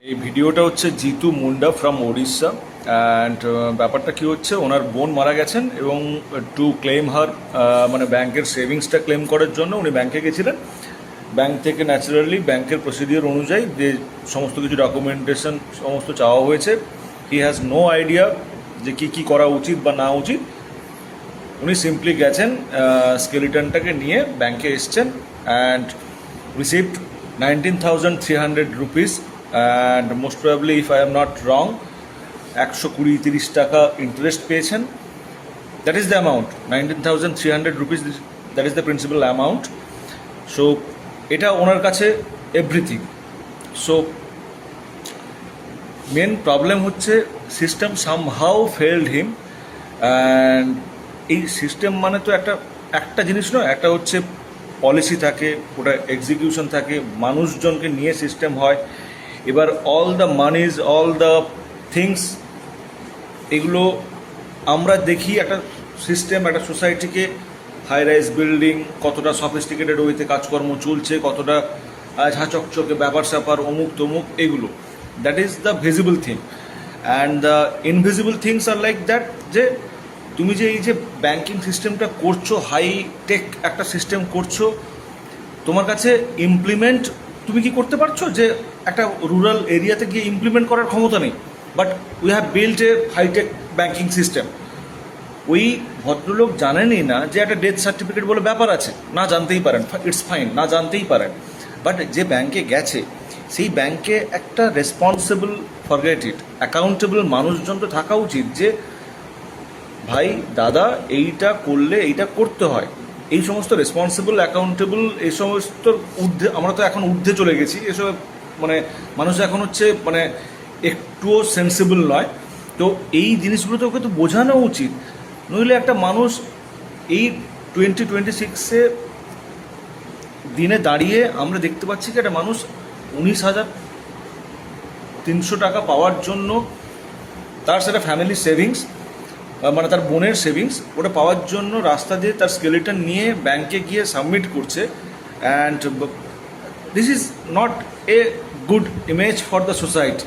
এই ভিডিওটা হচ্ছে জিতু মুন্ডা ফ্রম ওড়িশা অ্যান্ড ব্যাপারটা কি হচ্ছে, ওনার বোন মারা গেছেন এবং টু ক্লেম হার মানে ব্যাংকের সেভিংসটা ক্লেম করার জন্য উনি ব্যাংকে গেছিলেন। ব্যাংক থেকে ন্যাচারালি ব্যাংকের প্রসিডিওর অনুযায়ী যে সমস্ত কিছু ডকুমেন্টেশন সমস্ত চাওয়া হয়েছে। হি হ্যাজ নো আইডিয়া যে কী করা উচিত বা না উচিত। উনি সিম্পলি গেছেন, স্কেলিটনটাকে নিয়ে ব্যাংকে এসছেন and received 19,300 rupees and most probably, if I am not wrong, 120-30 টাকা ইন্টারেস্ট পেয়েছেন। That is the amount, 19,300 rupees, that is the principal amount. So এটা ওনার কাছে এভরিথিং। সো মেন প্রবলেম হচ্ছে system somehow failed him. And এই system মানে তো একটা জিনিস নয়, একটা হচ্ছে পলিসি থাকে, ওটা এক্সিকিউশন থাকে, মানুষজনকে নিয়ে সিস্টেম হয়। এবার all the monies, all the things, এগুলো আমরা দেখি একটা সিস্টেম, একটা সোসাইটিকে হাই রাইজ বিল্ডিং, কতটা সফিস্টিকেটেড ওয়েতে কাজকর্ম চলছে, কতটা ঝাঁচকচকে ব্যাপার স্যাপার, অমুক তমুক, এগুলো that is the visible thing. And the invisible things are like that, যে তুমি যে এই যে ব্যাংকিং সিস্টেমটা করছো, হাই টেক একটা সিস্টেম করছো, তোমার কাছে ইমপ্লিমেন্ট তুমি কি করতে পারছো? যে একটা রুরাল এরিয়াতে গিয়ে ইমপ্লিমেন্ট করার ক্ষমতা নেই, but we have built a hitech banking system. ওই ভদ্রলোক জানেনই না যে একটা ডেথ সার্টিফিকেট বলে ব্যাপার আছে, না জানতেই পারেন, ইটস ফাইন, না জানতেই পারেন। বাট যে ব্যাংকে গেছে, সেই ব্যাংকে একটা রেসপন্সিবল, ফরগেট ইট, অ্যাকাউন্টেবল মানুষজন তো থাকা উচিত, যে ভাই দাদা এইটা করলে এইটা করতে হয়। এই সমস্ত রেসপন্সিবল, অ্যাকাউন্টেবল, এই সমস্ত ঊর্ধ্বে, আমরা তো এখন ঊর্ধ্বে চলে গেছি এসব, মানে মানুষ এখন হচ্ছে মানে একটুও সেন্সিবল নয়। তো এই জিনিসগুলো তো ওকে তো বোঝানো উচিত, নইলে একটা মানুষ এই 2026-এ দিনে দাঁড়িয়ে আমরা দেখতে পাচ্ছি কি একটা মানুষ 19,300 টাকা পাওয়ার জন্য, তার সেটা ফ্যামিলি সেভিংস, মানে তার বোনের সেভিংস, ওটা পাওয়ার জন্য রাস্তা দিয়ে তার স্কেলেটন নিয়ে ব্যাংকে গিয়ে সাবমিট করছে। And this is not a good image for the society.